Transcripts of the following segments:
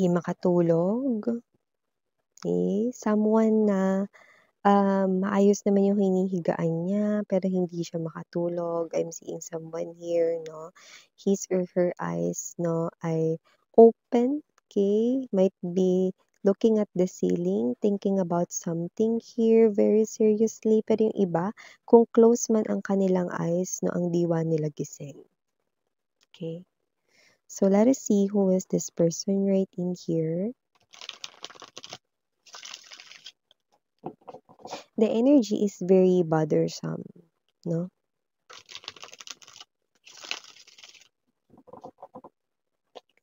Di makatulog. Okay, someone na, maayos naman yung hinihigaan niya pero hindi siya makatulog. I'm seeing someone here 'no, his or her eyes 'no ay open, okay? Might be looking at the ceiling, thinking about something here very seriously. Pero yung iba, kung close man ang kanilang eyes 'no, ang diwa nila gising. Okay? So let us see who is this person right in here. The energy is very bothersome, no?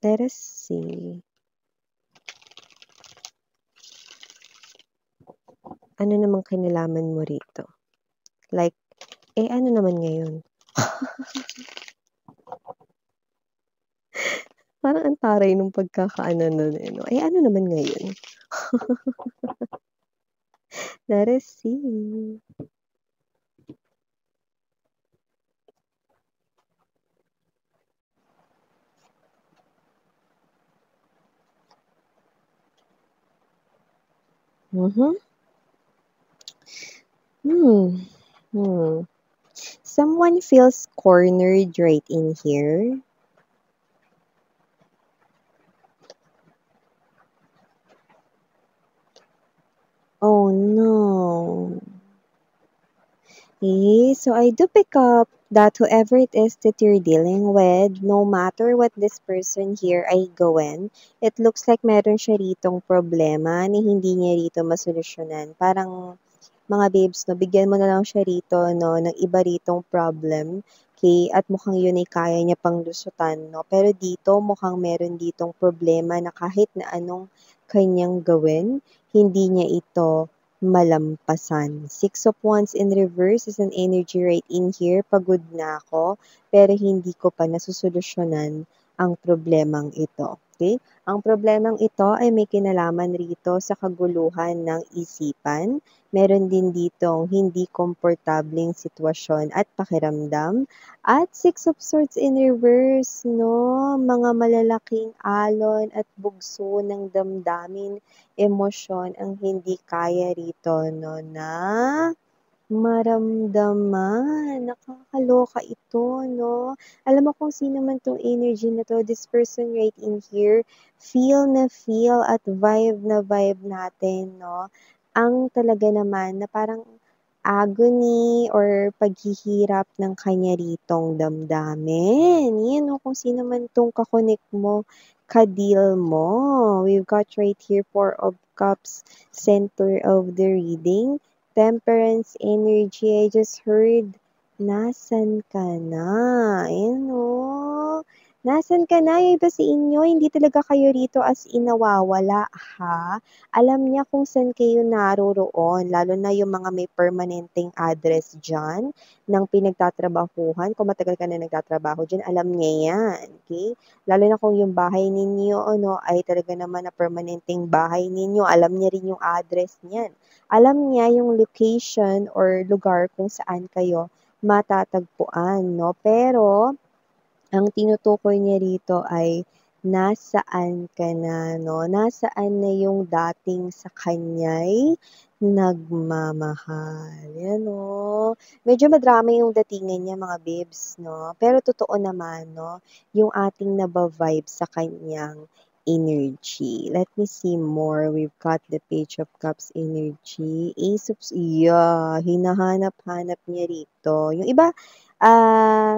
Let us see. Ano namang kinalaman mo rito? Like, ano naman ngayon? Parang ang taray nung pagkakaano nun eh, 'no? Ano naman ngayon? Let us see. Mhm. Someone feels cornered right in here. Oh no. So I do pick up that whoever it is that you're dealing with, no matter what this person here ay gawin, it looks like meron siya ritong problema na hindi niya rito masolusyonan. Parang mga babes 'no, bigyan mo na lang siya rito 'no, ng iba ritong problem, okey, at mukhang yun ay kaya niya pang lusutan 'no. Pero dito mukhang meron ditong problema na kahit na anong kanyang gawin, hindi niya ito malampasan. Six of Wands in reverse is an energy right in here, pagod na ako, pero hindi ko pa nasusolusyunan ang problemang ito, okey? Ang problemang ito ay may kinalaman rito sa kaguluhan ng isipan. Meron din ditong hindi komportableng sitwasyon at pakiramdam. At Six of Swords in reverse 'no, mga malalaking alon at bugso ng damdamin, emosyon ang hindi kaya rito 'no, na maramdaman. Nakakaloka ito 'no. Alam mo kung sino man 'tong energy na 'to, this person right in here, feel na feel at vibe na vibe natin 'no, ang talaga naman na parang agony or paghihirap ng kanya ritong damdamin. 'Yan 'no, kung sino man 'tong mo, ka-deal mo. We've got right here Four of Cups, center of the reading. Temperance energy, I just heard, nasan ka na? Ayan oh. Nasan ka na? Yung iba sa inyo, hindi talaga kayo rito as in nawawala, ha? Alam niya kung saan kayo naroroon, lalo na yung mga may permanenteng address dyan ng pinagtatrabahuhan. Kung matagal ka na nagtatrabaho dyan, alam niya yan, okay? Lalo na kung yung bahay ninyo, ano, ay talaga naman na permanenteng bahay ninyo, alam niya rin yung address niyan. Alam niya yung location or lugar kung saan kayo matatagpuan, no? Pero, ang tinutukoy niya rito ay nasaan ka na, no? Nasaan na yung dating sa kanya'y nagmamahal. Yan, no? Medyo madrama yung datingan niya, mga babes, no? Pero totoo naman, no? Yung ating naba-vibe sa kanyang energy. Let me see more. We've got the Page of Cups energy. Ace of... Yeah, hinahanap-hanap niya rito. Yung iba,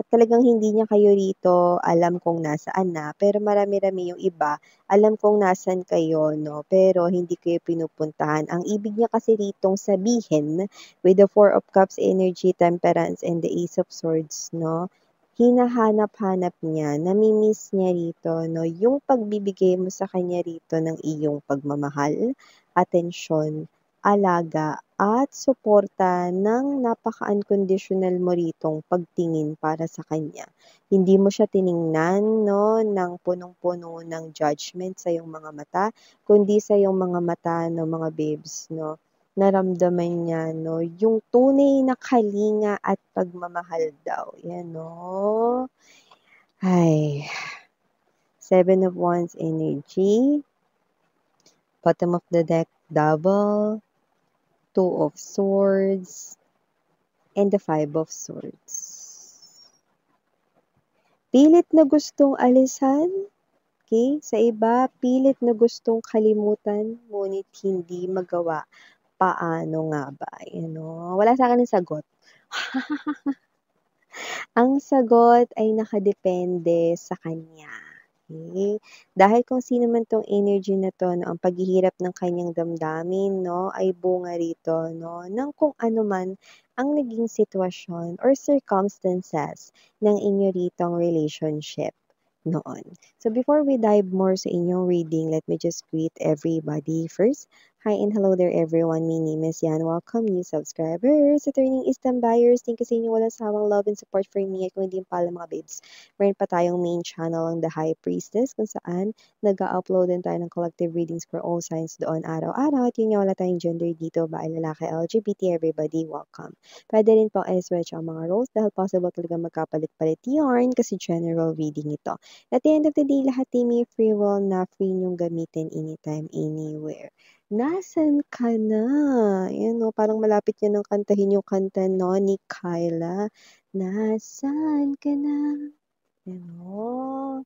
talagang hindi niya kayo rito alam kung nasaan na, pero marami-rami yung iba, alam kung nasaan kayo 'no, pero hindi kayo pinupuntahan. Ang ibig niya kasi ritong sabihin with the Four of Cups energy, Temperance, and the Ace of Swords 'no, hinahanap-hanap niya, nami-miss niya rito 'no, yung pagbibigay mo sa kanya rito ng iyong pagmamahal, atensyon, alaga at suporta ng napaka-unconditional mo ritong pagtingin para sa kanya. Hindi mo siya tiningnan 'no, ng punong-puno ng judgment sa iyong mga mata, kundi sa iyong mga mata 'no, mga babes 'no, naramdaman niya 'no, yung tunay na kalinga at pagmamahal daw, 'yan 'no. Ay, Seven of Wands energy. Bottom of the deck, double, two of swords, and the five of swords. Pilit na gustong alisan, okay? Sa iba, pilit na gustong kalimutan, ngunit hindi magawa. Paano nga ba? Wala sa akin ang sagot. Ang sagot ay nakadepende sa kanya. Okay? Dahil kung sino man 'tong energy na 'to 'no, ang paghihirap ng kanyang damdamin 'no, ay bunga rito 'no, ng kung ano man ang naging sitwasyon or circumstances ng inyo ritong relationship noon. So before we dive more sa inyong reading, let me just greet everybody first. Hi and hello there everyone. My name is Yan. Welcome new subscribers, returning Eastern buyers. Thank you sa inyo walang sawang love and support for me. At kung hindi pa pala mga babes, meron pa tayong main channel ang The High Priestess kung saan nag-upload din tayo ng collective readings for all signs doon araw-araw. At yun nga, wala tayong gender dito, babae, lalaki, LGBT, everybody, welcome. Pwede rin pong i-switch ang mga roles dahil possible talaga magkapalit-palit yarn kasi general reading ito. At the end of the day, lahat ay may free will na free niyong gamitin anytime, anywhere. Nasaan ka na? Ayan 'no, parang malapit niya ng kantahin yung kanta 'no, ni Kyla. Nasaan ka na? Ayan 'no.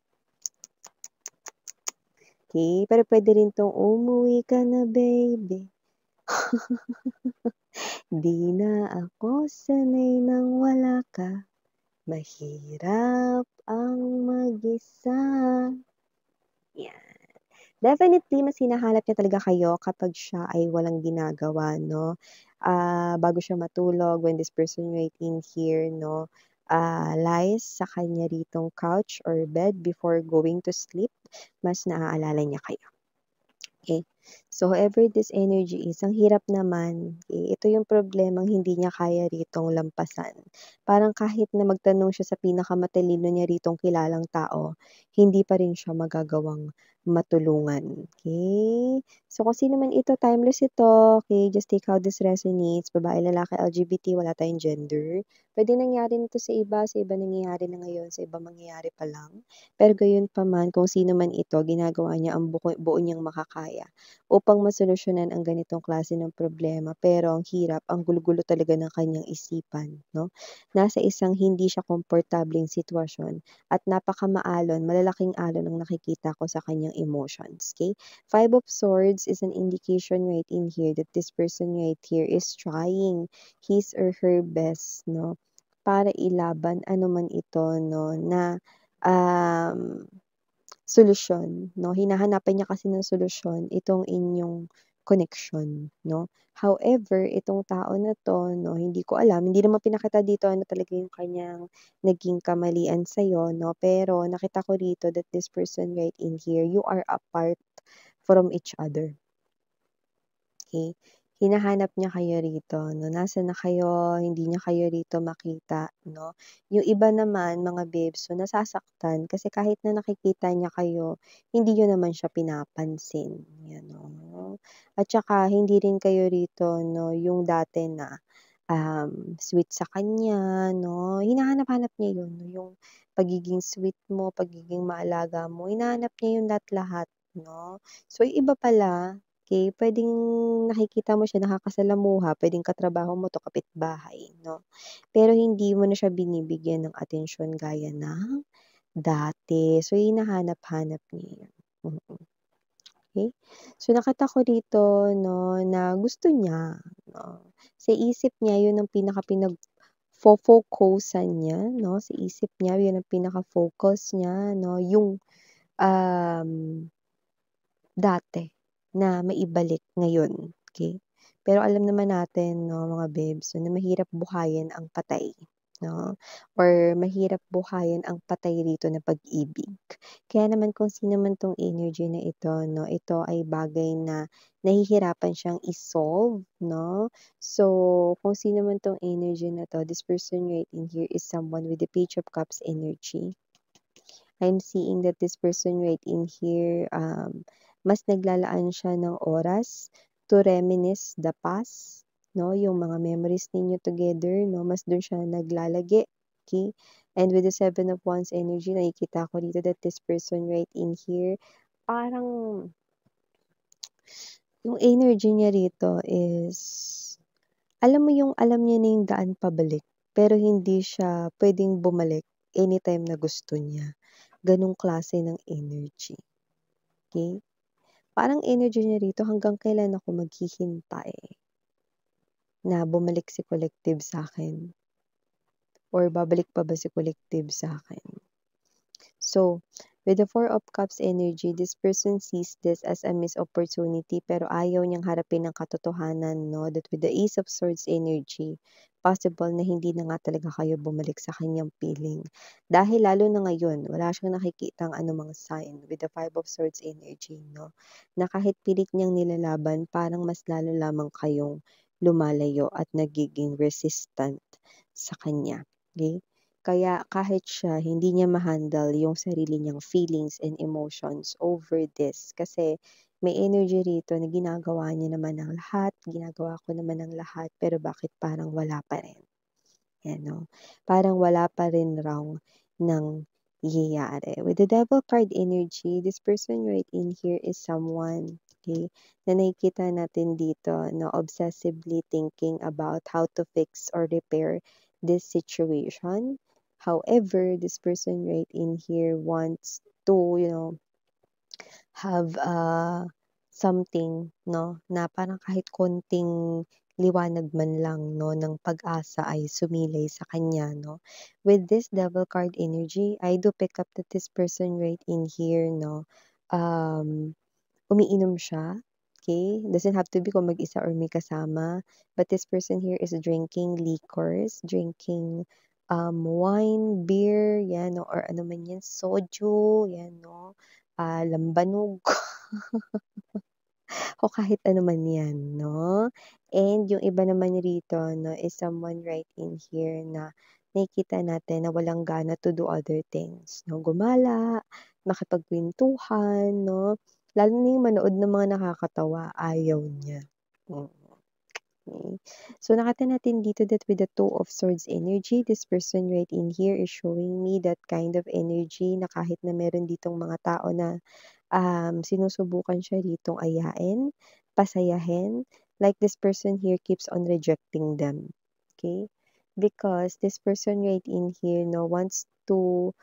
Okey, pero puwede rin 'tong umuwi ka na baby. Di na ako sanay ng wala ka, mahirap ang mag-isa. Yan. Definitely mas hinahanap niya talaga kayo kapag siya ay walang ginagawa 'no. Bago siya matulog when this person right in here 'no, lies sa kanya ritong couch or bed before going to sleep, mas naaalala niya kayo. Okay. So, whoever this energy is, ang hirap naman, ito yung problemang hindi niya kaya ritong lampasan. Parang kahit na magtanong siya sa pinakamatalino niya ritong kilalang tao, hindi pa rin siya magagawang matulungan. Okay? So, kung sino man ito, timeless ito. Okay? Just take how this resonates. Babae, lalaki, LGBT, wala tayong gender. Pwede nangyari nito sa iba nangyayari na ngayon, sa iba mangyayari pa lang. Pero gayon pa man, kung sino man ito, ginagawa niya ang buo niyang makakaya upang masolusyonan ang ganitong klase ng problema. Pero ang hirap, ang gulo-gulo talaga ng kanyang isipan, no? Nasa isang hindi siya komportableng sitwasyon at napakamaalon, malalaking alon ang nakikita ko sa kanyang emotions, okay? Five of Swords is an indication right in here that this person right here is trying his or her best, no? Para ilaban ano man ito, no, na um, solusyon 'no, hinahanapan niya kasi ng solusyon itong inyong connection 'no. However, itong tao na 'to 'no, hindi ko alam, hindi naman pinakita dito ano talaga yung kanyang naging kamalian sa'yo 'no, pero nakita ko rito that this person right in here, you are apart from each other. Okay. Hinahanap niya kayo rito 'no, nasaan na kayo, hindi niya kayo rito makita 'no. Yung iba naman mga babes, so nasasaktan kasi kahit na nakikita niya kayo, hindi niyo naman siya pinapansin, 'yan 'no. At saka hindi rin kayo rito 'no, yung dati na, sweet sa kanya 'no, hinahanap-hanap niya yun 'no, yung pagiging sweet mo, pagiging maalaga mo, hinahanap niya yun lahat-lahat 'no. So yung iba pala, okay, puwedeng nakikita mo siya nakakasalamuha, puwedeng katrabaho mo 'to, kapitbahay 'no, pero hindi mo na siya binibigyan ng atensyon gaya ng dati. So hinahanap-hanap niya 'yun, okey. So nakita ko dito 'no, na gusto niya 'no, sa isip niya 'yun ang pinaka-pinag-fo-focusan niya 'no, sa isip niya 'yun ang pinaka-focus niya 'no, yung, um dati na maibalik ngayon, okay. Pero alam naman natin 'no, mga babes, na mahirap buhayin ang patay 'no, or mahirap buhayin ang patay rito na pag-ibig. Kaya naman kung sino man 'tong energy na ito 'no, ito ay bagay na nahihirapan siyang i-solve 'no. So, kung sino man 'tong energy na 'to, this person right in here is someone with the Page of Cups energy. I'm seeing that this person right in here, mas naglalaan siya ng oras to reminisce the past, no? Yung mga memories ninyo together, no? Mas dun siya naglalagi, okay? And with the Seven of Wands energy, nakikita ko dito that this person right in here, parang Yung energy niya rito is, alam mo yung alam niya na yung daan pabalik, pero hindi siya puwedeng bumalik anytime na gusto niya. Gano'ng klase ng energy, okey? Parang energy niya rito hanggang kailan ako maghihintay na bumalik si collective sa'kin or babalik pa ba si collective sa'kin? So, with the Four of Cups energy, this person sees this as a missed opportunity pero ayaw niyang harapin ang katotohanan, no? That with the Ace of Swords energy, possible na hindi na nga talaga kayo bumalik sa kanyang piling. Dahil lalo na ngayon, wala siyang nakikitang anumang sign with the Five of Swords energy, no? Na kahit pilit niyang nilalaban, parang mas lalo lamang kayong lumalayo at nagiging resistant sa kanya. Okay? Kaya kahit siya hindi niya ma-handle yung sarili niyang feelings and emotions over this kasi may energy rito na ginagawa niya naman ang lahat, ginagawa ko naman ang lahat, pero bakit parang wala pa rin? Yan, no? Parang wala pa rin raw nangyayari. With the Devil card energy, this person right in here is someone, okay, na nakikita natin dito, no, obsessively thinking about how to fix or repair this situation. However, this person right in here wants to, have something, no, na parang kahit konting liwanag man lang, no, ng pag-asa ay sumilay sa kanya, no. With this Devil card energy, I do pick up that this person right in here, no, um, umiinom siya, okay? Doesn't have to be kung mag-isa or may kasama, but this person here is drinking liquors, drinking wine, beer, yan, no, or ano man yan, soju, yan, no, lambanog, o kahit ano man yan, no? And yung iba naman rito, no, is someone right in here na nakikita natin na walang gana to do other things, no? Gumala, makipagkwentuhan, no? Lalo na yung manood ng mga nakakatawa, ayaw niya. Mm. Okay. So, nakita natin dito that with the Two of Swords energy, this person right in here is showing me that kind of energy na kahit na meron ditong mga tao na sinusubukan siya ritong ayain, pasayahin, like this person here keeps on rejecting them. Okay? Because this person right in here, no, wants to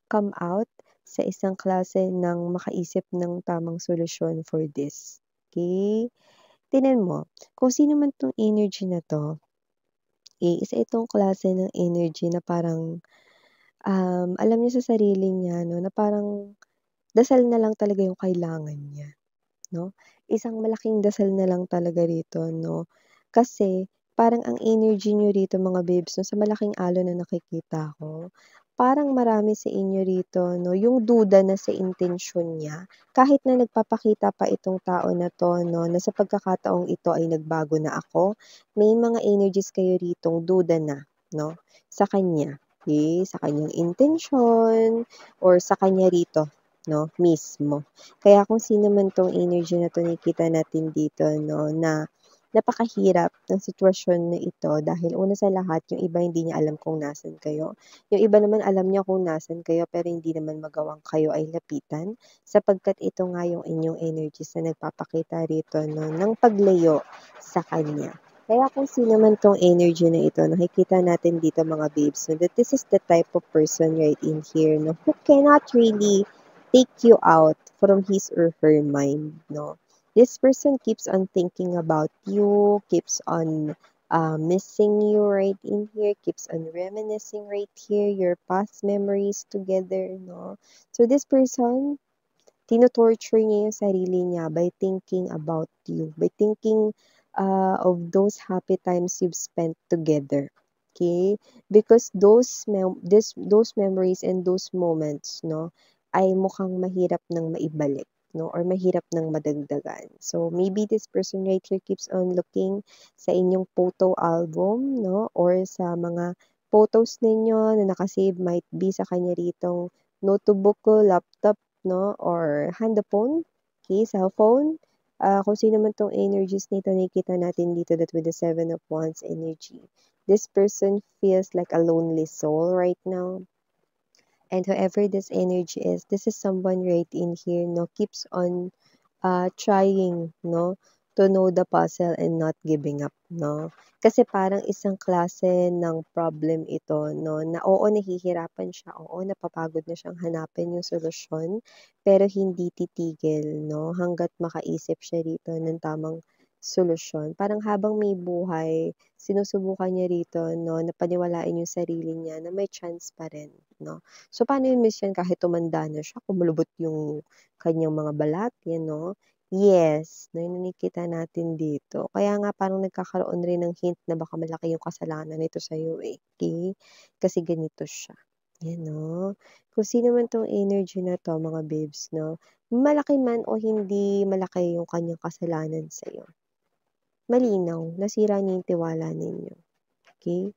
come out sa isang klase ng makaisip ng tamang solusyon for this. Okay? Tingnan mo, kung sino man 'tong energy na 'to, isa itong klase ng energy na parang, alam niya sa sarili niya 'no, na parang dasal na lang talaga yung kailangan niya. 'No? Isang malaking dasal na lang talaga rito 'no, kasi parang ang energy niyo rito mga babes 'no, sa malaking alon na nakikita ko, parang marami sa inyo rito 'no, yung duda na sa intensyon niya, kahit na nagpapakita pa itong tao na 'to 'no, na sa pagkakataong ito ay nagbago na ako, may mga energies kayo ritong duda na 'no, sa kanya, okey, sa kanyang intensyon or sa kanya rito 'no, mismo. Kaya kung sino man 'tong energy na 'to nakikita natin dito 'no, na napakahirap ng sitwasyon na ito dahil una sa lahat yung iba hindi niya alam kung nasaan kayo. Yung iba naman alam niya kung nasaan kayo pero hindi naman magawang kayo ay lapitan sapagkat ito nga yung inyong energies na nagpapakita rito 'no, ng paglayo sa kanya. Kaya kung sino man 'tong energy na ito nakikita natin dito mga babes 'no, that this is the type of person right in here 'no, who cannot really take you out from his or her mind, no? This person keeps on thinking about you, keeps on missing you right in here, keeps on reminiscing right here, your past memories together, no? So this person, tino-torture niya yung sarili niya by thinking about you, by thinking of those happy times you've spent together. Okay? Because those memories and those moments, no, ay mukhang mahirap nang maibalik, no, or mahirap nang madagdagan. So maybe this person right here keeps on looking sa inyong photo album, no, or sa mga photos ninyo na nakasave might be sa kanya ritong notebook ko, laptop, no, or handaphone, okay, cellphone. Kung sino man 'tong energies nito nakikita natin dito that with the Seven of Wands energy. This person feels like a lonely soul right now. And whoever this energy is, this is someone right in here, no, keeps on trying, no, to know the puzzle and not giving up, no? Kasi parang isang klase ng problem ito, no, na oo, nahihirapan siya, oo, napapagod na siyang hanapin yung solusyon, pero hindi titigil, no, hangga't makaisip siya rito ng tamang solusyon. Parang habang may buhay, sinusubukan niya rito, no, na paniwalain yung sarili niya na may chance pa rin, no? So, paano yun, Miss, yan kahit tumanda na siya, kumulubot yung kanyang mga balat, yan, no? Yes, na yun nakikita natin dito. Kaya nga parang nagkakaroon rin ng hint na baka malaki yung kasalanan nito sa'yo eh, okey? Kasi ganito siya, yan 'no. Kung sino man 'tong energy na 'to mga babes 'no, malaki man o hindi malaki yung kanyang kasalanan sa'yo, malinaw, nasira niya yung tiwala ninyo, okey?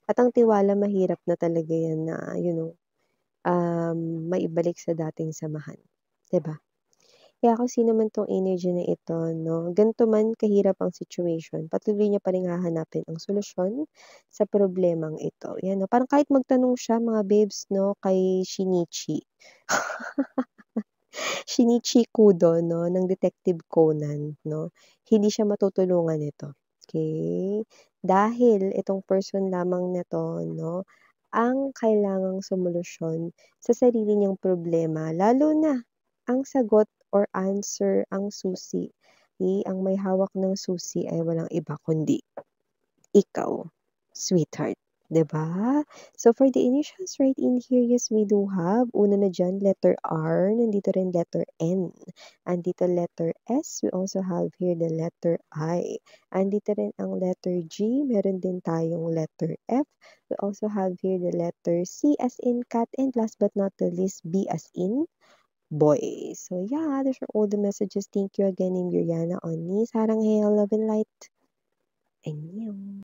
At ang tiwala mahirap na talaga yan na maibalik sa dating samahan, 'di ba? Kaya kung sino man 'tong energy na ito 'no, ganito man kahirap ang situation, patuloy niya pa ring hahanapin ang solusyon sa problemang ito. 'Yan 'no, parang kahit magtanong siya mga babes 'no, kay Shinichi. Shinichi Kudo 'no, ng Detective Conan 'no, hindi siya matutulungan nito, okey? Dahil itong person lamang na 'to 'no, ang kailangang solusyon sa sarili niyang problema lalo na ang sagot or answer, ang susi, ang may hawak ng susi ay walang iba kundi ikaw, sweetheart, 'di ba? So, for the initials right in here, yes, we do have, una na diyan, letter R, nandito rin letter N, andito letter S, we also have here the letter I, andito rin ang letter G, meron din tayong letter F, we also have here the letter C as in cat, and last but not the least, B as in boy. So, yeah, those are all the messages. Thank you again, in Yuriana on me. Sarang hail, love and light. And you.